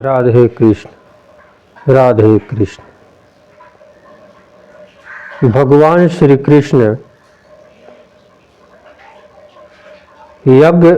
राधे कृष्ण राधे कृष्ण। भगवान श्री कृष्ण यज्ञ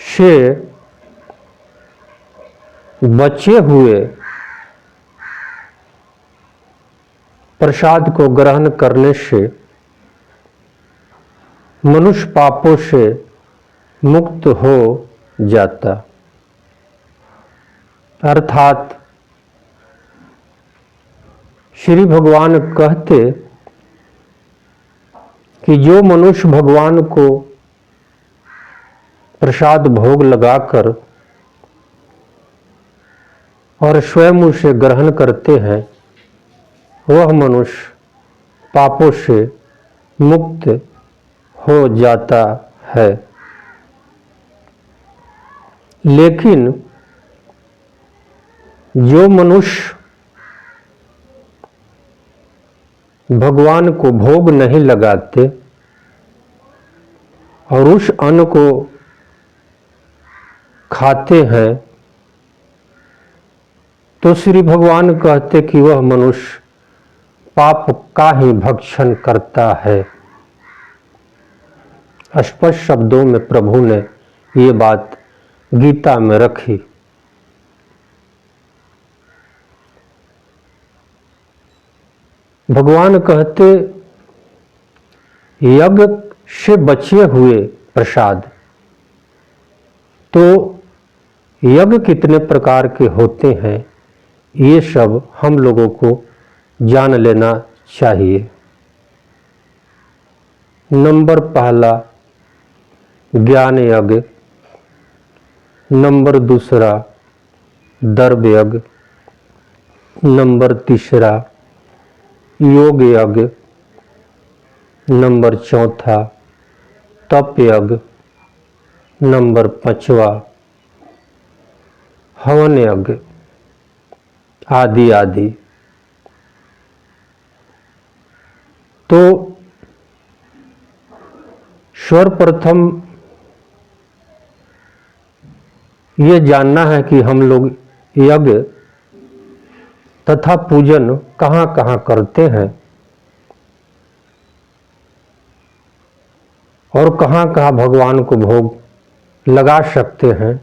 से बचे हुए प्रसाद को ग्रहण करने से मनुष्य पापों से मुक्त हो जाता, अर्थात श्री भगवान कहते कि जो मनुष्य भगवान को प्रसाद भोग लगाकर और स्वयं उसे ग्रहण करते हैं वह मनुष्य पापों से मुक्त हो जाता है। लेकिन जो मनुष्य भगवान को भोग नहीं लगाते और उस अन्न को खाते हैं तो श्री भगवान कहते कि वह मनुष्य पाप का ही भक्षण करता है। स्पष्ट शब्दों में प्रभु ने ये बात गीता में रखी। भगवान कहते यज्ञ से बचे हुए प्रसाद, तो यज्ञ कितने प्रकार के होते हैं ये सब हम लोगों को जान लेना चाहिए। नंबर पहला ज्ञान यज्ञ, नंबर दूसरा दर्भ यज्ञ, नंबर तीसरा योग यज्ञ, नंबर चौथा तप यज्ञ, नंबर पांचवा हवन यज्ञ आदि आदि। तो सर्वप्रथम ये जानना है कि हम लोग यज्ञ तथा पूजन कहाँ कहाँ करते हैं और कहाँ कहाँ भगवान को भोग लगा सकते हैं,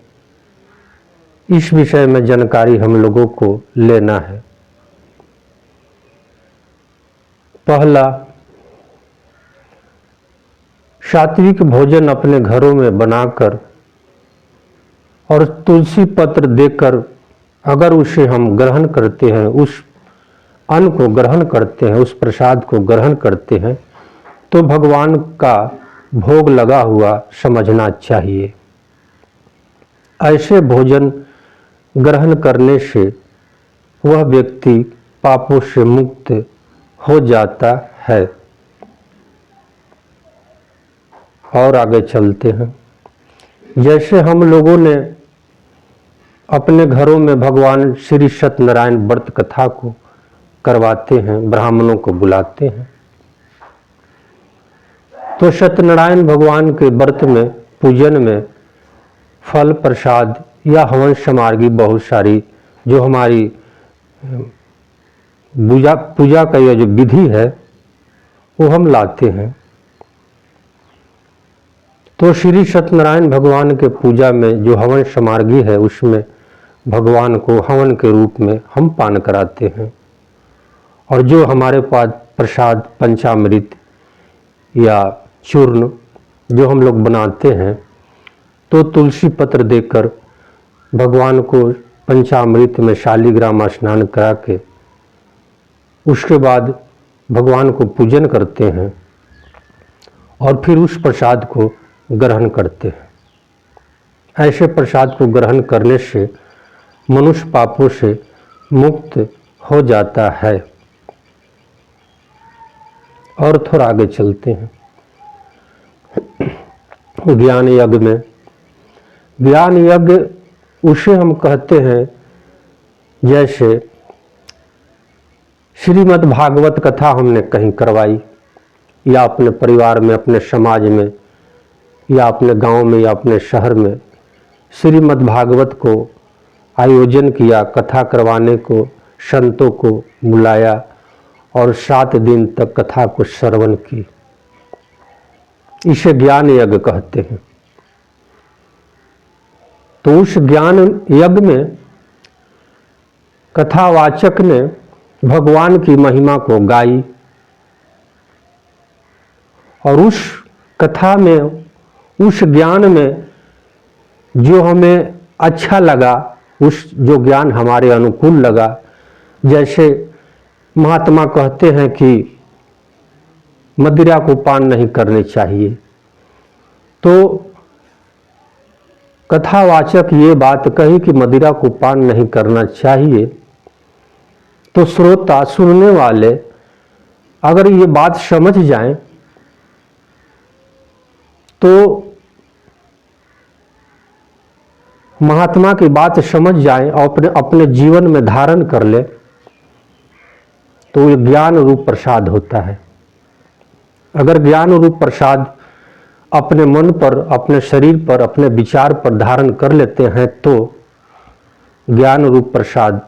इस विषय में जानकारी हम लोगों को लेना है। पहला, सात्विक भोजन अपने घरों में बनाकर और तुलसी पत्र देकर अगर उसे हम ग्रहण करते हैं, उस अन्न को ग्रहण करते हैं, उस प्रसाद को ग्रहण करते हैं तो भगवान का भोग लगा हुआ समझना चाहिए। ऐसे भोजन ग्रहण करने से वह व्यक्ति पापों से मुक्त हो जाता है। और आगे चलते हैं। जैसे हम लोगों ने अपने घरों में भगवान श्री सत्यनारायण व्रत कथा को करवाते हैं, ब्राह्मणों को बुलाते हैं, तो सत्यनारायण भगवान के व्रत में पूजन में फल प्रसाद या हवन समार्गी बहुत सारी जो हमारी पूजा का यह जो विधि है वो हम लाते हैं। तो श्री सत्यनारायण भगवान के पूजा में जो हवन समार्गी है उसमें भगवान को हवन के रूप में हम पान कराते हैं। और जो हमारे पास प्रसाद पंचामृत या चूर्ण जो हम लोग बनाते हैं तो तुलसी पत्र देकर भगवान को पंचामृत में शालिग्राम स्नान करा के उसके बाद भगवान को पूजन करते हैं और फिर उस प्रसाद को ग्रहण करते हैं। ऐसे प्रसाद को ग्रहण करने से मनुष्य पापों से मुक्त हो जाता है। और थोड़ा आगे चलते हैं। ज्ञान यज्ञ में, ज्ञान यज्ञ उसे हम कहते हैं जैसे श्रीमद् भागवत कथा हमने कहीं करवाई या अपने परिवार में अपने समाज में या अपने गांव में या अपने शहर में श्रीमद् भागवत को आयोजन किया, कथा करवाने को संतों को बुलाया और 7 दिन तक कथा को श्रवण की। इसे ज्ञान यज्ञ कहते हैं। तो उस ज्ञान यज्ञ में कथावाचक ने भगवान की महिमा को गाई और उस कथा में, उस ज्ञान में जो हमें अच्छा लगा, उस जो ज्ञान हमारे अनुकूल लगा, जैसे महात्मा कहते हैं कि मदिरा को पान नहीं करने चाहिए, तो कथावाचक ये बात कही कि मदिरा को पान नहीं करना चाहिए, तो श्रोता सुनने वाले अगर ये बात समझ जाएं तो महात्मा की बात समझ जाएं और अपने जीवन में धारण कर ले, तो ये ज्ञान रूप प्रसाद होता है। अगर ज्ञान रूप प्रसाद अपने मन पर, अपने शरीर पर, अपने विचार पर धारण कर लेते हैं तो ज्ञान रूप प्रसाद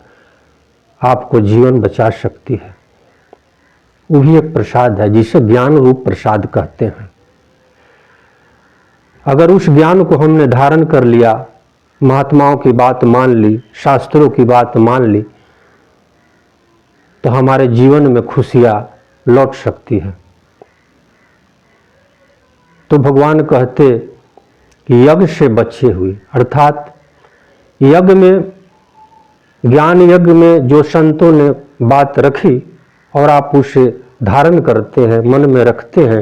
आपको जीवन बचा सकती है। वो भी एक प्रसाद है जिसे ज्ञान रूप प्रसाद कहते हैं। अगर उस ज्ञान को हमने धारण कर लिया, महात्माओं की बात मान ली, शास्त्रों की बात मान ली, तो हमारे जीवन में खुशियां लौट सकती है। तो भगवान कहते कि यज्ञ से बचे हुए, अर्थात यज्ञ में, ज्ञान यज्ञ में जो संतों ने बात रखी और आप उसे धारण करते हैं, मन में रखते हैं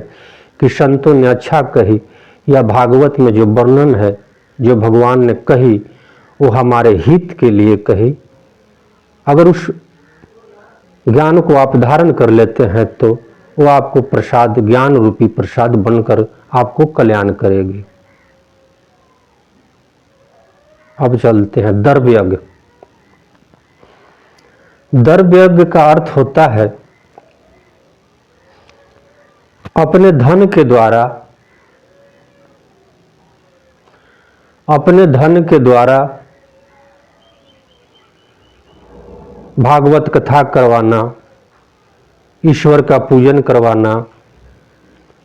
कि संतों ने अच्छा कही, या भागवत में जो वर्णन है, जो भगवान ने कही, वो हमारे हित के लिए कही, अगर उस ज्ञान को आप धारण कर लेते हैं तो वो आपको प्रसाद, ज्ञान रूपी प्रसाद बनकर आपको कल्याण करेगी। अब चलते हैं द्रव्य यज्ञ। द्रव्य यज्ञ का अर्थ होता है अपने धन के द्वारा, अपने धन के द्वारा भागवत कथा करवाना, ईश्वर का पूजन करवाना,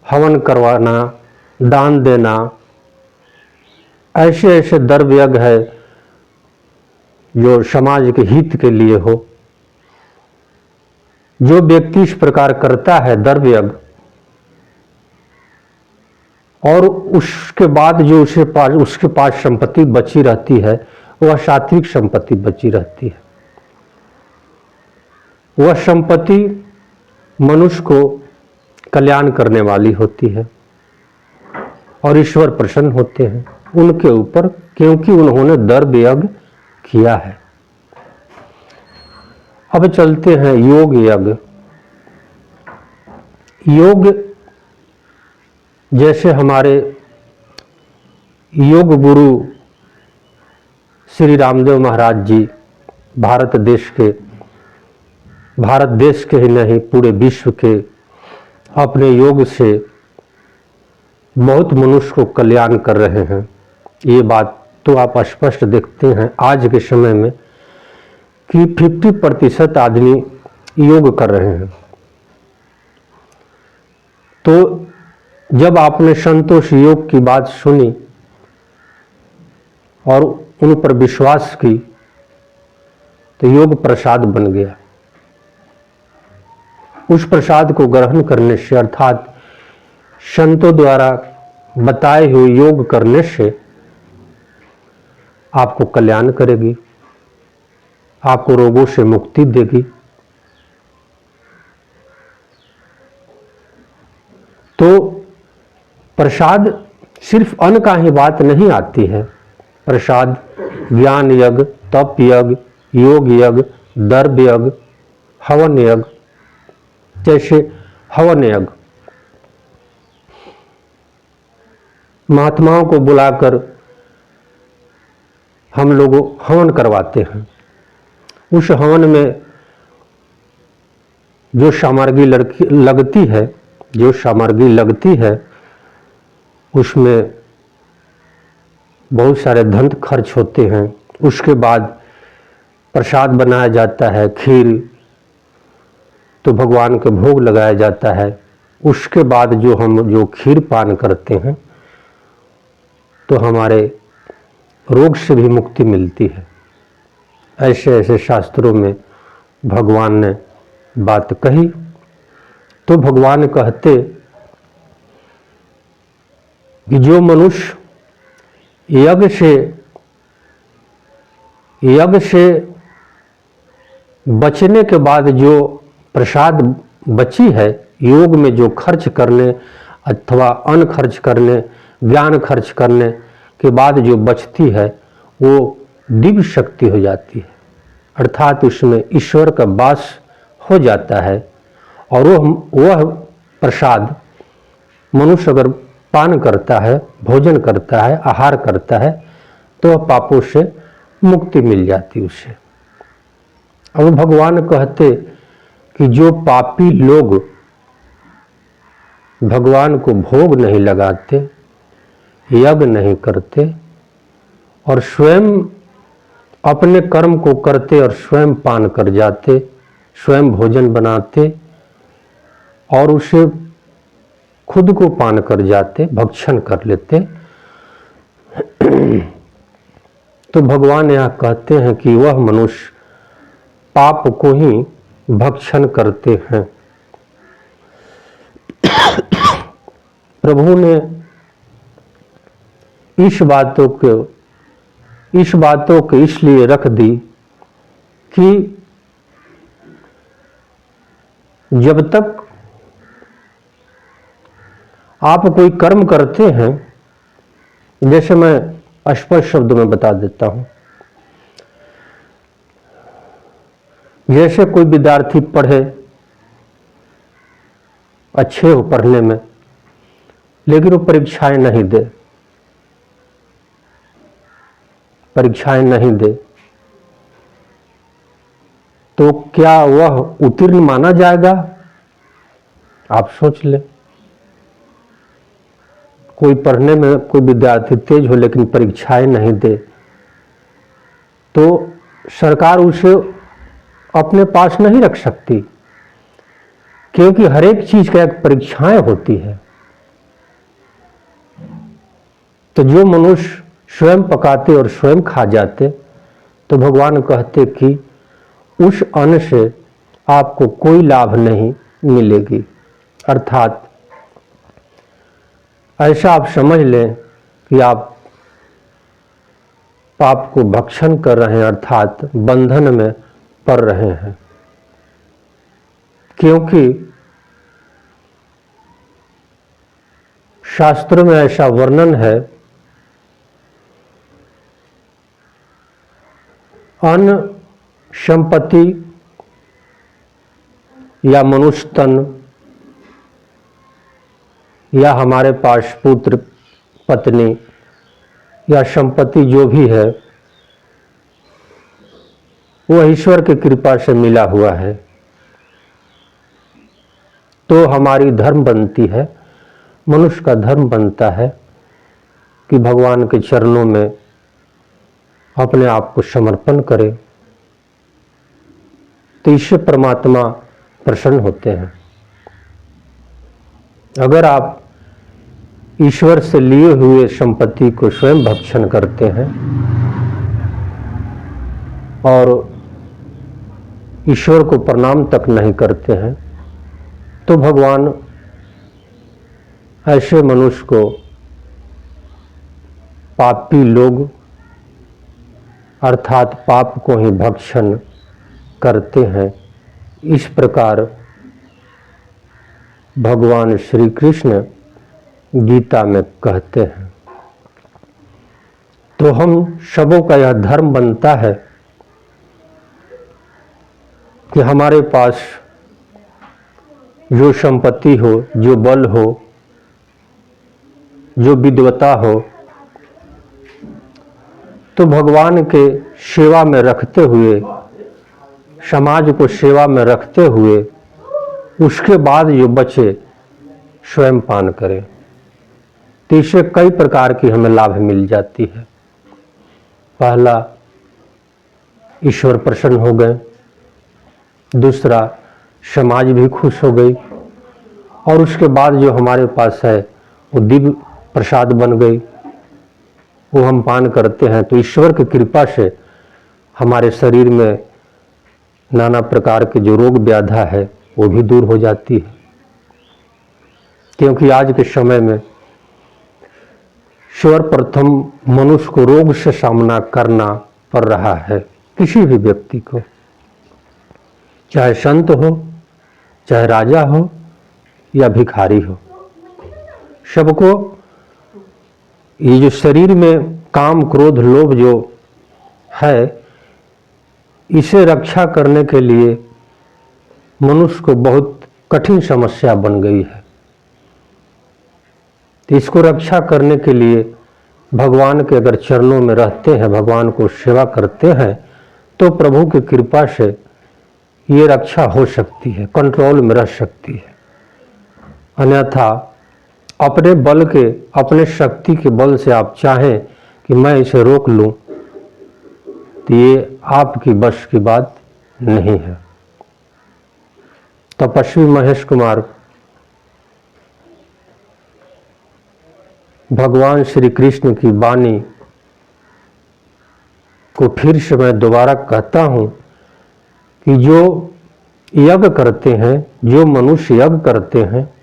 हवन करवाना, दान देना, ऐसे ऐसे द्रव्य यज्ञ है जो समाज के हित के लिए हो। जो व्यक्ति इस प्रकार करता है द्रव्य यज्ञ, और उसके बाद जो उसके पास संपत्ति बची रहती है, वह सात्विक संपत्ति बची रहती है। वह संपत्ति मनुष्य को कल्याण करने वाली होती है और ईश्वर प्रसन्न होते हैं उनके ऊपर, क्योंकि उन्होंने द्रव्य यज्ञ किया है। अब चलते हैं योग यज्ञ। योग, जैसे हमारे योग गुरु श्री रामदेव महाराज जी भारत देश के ही नहीं पूरे विश्व के अपने योग से बहुत मनुष्य को कल्याण कर रहे हैं। ये बात तो आप स्पष्ट देखते हैं आज के समय में कि 50% आदमी योग कर रहे हैं। तो जब आपने संतोष योग की बात सुनी और उन पर विश्वास की तो योग प्रसाद बन गया। उस प्रसाद को ग्रहण करने से, अर्थात संतों द्वारा बताए हुए योग करने से आपको कल्याण करेगी, आपको रोगों से मुक्ति देगी। तो प्रसाद सिर्फ अन्न का ही बात नहीं आती है। प्रसाद ज्ञान यज्ञ, तप यज्ञ, योग यज्ञ, द्रव्य यज्ञ, हवन यज्ञ। जैसे हवन यज्ञ, महात्माओं को बुलाकर हम लोग हवन करवाते हैं। उस हवन में जो सामग्री लगती है, उसमें बहुत सारे धन खर्च होते हैं। उसके बाद प्रसाद बनाया जाता है, खीर, तो भगवान के भोग लगाया जाता है। उसके बाद जो खीर पान करते हैं तो हमारे रोग से भी मुक्ति मिलती है। ऐसे ऐसे शास्त्रों में भगवान ने बात कही। तो भगवान कहते कि जो मनुष्य यज्ञ से बचने के बाद जो प्रसाद बची है, योग में जो खर्च करने अथवा अन्न खर्च करने, ज्ञान खर्च करने के बाद जो बचती है, वो दिव्य शक्ति हो जाती है, अर्थात उसमें ईश्वर का वास हो जाता है। और वह प्रसाद मनुष्य अगर पान करता है, भोजन करता है, आहार करता है, तो वह पापों से मुक्ति मिल जाती उसे। अब भगवान कहते कि जो पापी लोग भगवान को भोग नहीं लगाते, यज्ञ नहीं करते और स्वयं अपने कर्म को करते और स्वयं पान कर जाते, स्वयं भोजन बनाते और उसे खुद को पान कर जाते, भक्षण कर लेते, तो भगवान यहाँ कहते हैं कि वह मनुष्य पाप को ही भक्षण करते हैं। प्रभु ने इस बातों को इसलिए रख दी कि जब तक आप कोई कर्म करते हैं, जैसे मैं स्पष्ट शब्दों में बता देता हूं, जैसे कोई विद्यार्थी पढ़े, अच्छे हो पढ़ने में, लेकिन वो परीक्षाएं नहीं दे, तो क्या वह उत्तीर्ण माना जाएगा? आप सोच ले। कोई पढ़ने में कोई विद्यार्थी तेज हो लेकिन परीक्षाएं नहीं दे, तो सरकार उसे अपने पास नहीं रख सकती, क्योंकि हर एक चीज का एक परीक्षाएं होती है। तो जो मनुष्य स्वयं पकाते और स्वयं खा जाते, तो भगवान कहते कि उस अन्न से आपको कोई लाभ नहीं मिलेगी। अर्थात ऐसा आप समझ लें कि आप पाप को भक्षण कर रहे हैं, अर्थात बंधन में पड़ रहे हैं। क्योंकि शास्त्रों में ऐसा वर्णन है, अन्न, संपत्ति या मनुष्य तन या हमारे पास पुत्र, पत्नी या संपत्ति जो भी है, वह ईश्वर की कृपा से मिला हुआ है। तो हमारी धर्म बनती है, मनुष्य का धर्म बनता है कि भगवान के चरणों में अपने आप को समर्पण करे, तो इससे परमात्मा प्रसन्न होते हैं। अगर आप ईश्वर से लिए हुए संपत्ति को स्वयं भक्षण करते हैं और ईश्वर को प्रणाम तक नहीं करते हैं, तो भगवान ऐसे मनुष्य को पापी लोग अर्थात पाप को ही भक्षण करते हैं। इस प्रकार भगवान श्री कृष्ण गीता में कहते हैं। तो हम सबों का यह धर्म बनता है कि हमारे पास जो संपत्ति हो, जो बल हो, जो विद्वता हो, तो भगवान के सेवा में रखते हुए, समाज को सेवा में रखते हुए, उसके बाद जो बचे स्वयं पान करें। तो इससे कई प्रकार की हमें लाभ मिल जाती है। पहला, ईश्वर प्रसन्न हो गए, दूसरा, समाज भी खुश हो गई, और उसके बाद जो हमारे पास है वो दिव्य प्रसाद बन गई, वो हम पान करते हैं। तो ईश्वर की कृपा से हमारे शरीर में नाना प्रकार के जो रोग व्याधा है वो भी दूर हो जाती है। क्योंकि आज के समय में सर्वप्रथम मनुष्य को रोग से सामना करना पड़ रहा है, किसी भी व्यक्ति को, चाहे संत हो, चाहे राजा हो या भिखारी हो, सबको ये जो शरीर में काम क्रोध लोभ जो है, इसे रक्षा करने के लिए मनुष्य को बहुत कठिन समस्या बन गई है। तो इसको रक्षा करने के लिए भगवान के अगर चरणों में रहते हैं, भगवान को सेवा करते हैं, तो प्रभु की कृपा से ये रक्षा हो सकती है, कंट्रोल में रह सकती है। अन्यथा अपने बल के, अपने शक्ति के बल से आप चाहें कि मैं इसे रोक लूं, तो ये आपकी बस की बात नहीं है। तपस्वी महेश कुमार भगवान श्री कृष्ण की वाणी को फिर से मैं दोबारा कहता हूं कि जो यज्ञ करते हैं, जो मनुष्य यज्ञ करते हैं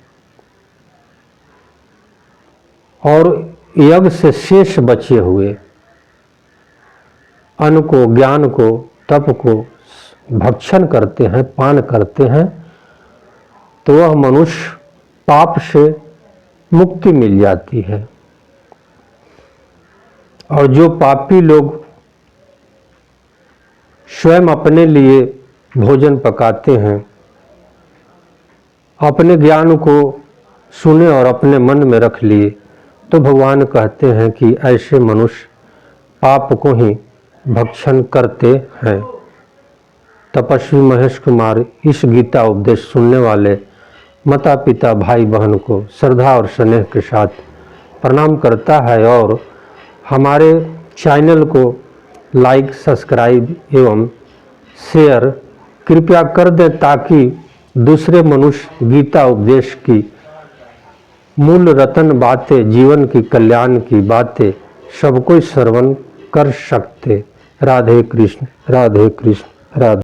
और यज्ञ से शेष बचे हुए अन्न को, ज्ञान को, तप को भक्षण करते हैं, पान करते हैं, तो वह मनुष्य पाप से मुक्ति मिल जाती है। और जो पापी लोग स्वयं अपने लिए भोजन पकाते हैं, अपने ज्ञान को सुने और अपने मन में रख लिए, तो भगवान कहते हैं कि ऐसे मनुष्य पाप को ही भक्षण करते हैं। तपस्वी महेश कुमार इस गीता उपदेश सुनने वाले माता पिता भाई बहन को श्रद्धा और स्नेह के साथ प्रणाम करता है और हमारे चैनल को लाइक, सब्सक्राइब एवं शेयर कृपया कर दें, ताकि दूसरे मनुष्य गीता उपदेश की मूल रतन बातें, जीवन की कल्याण की बातें सबको श्रवण कर सकते। राधे कृष्ण, राधे कृष्ण, राधे।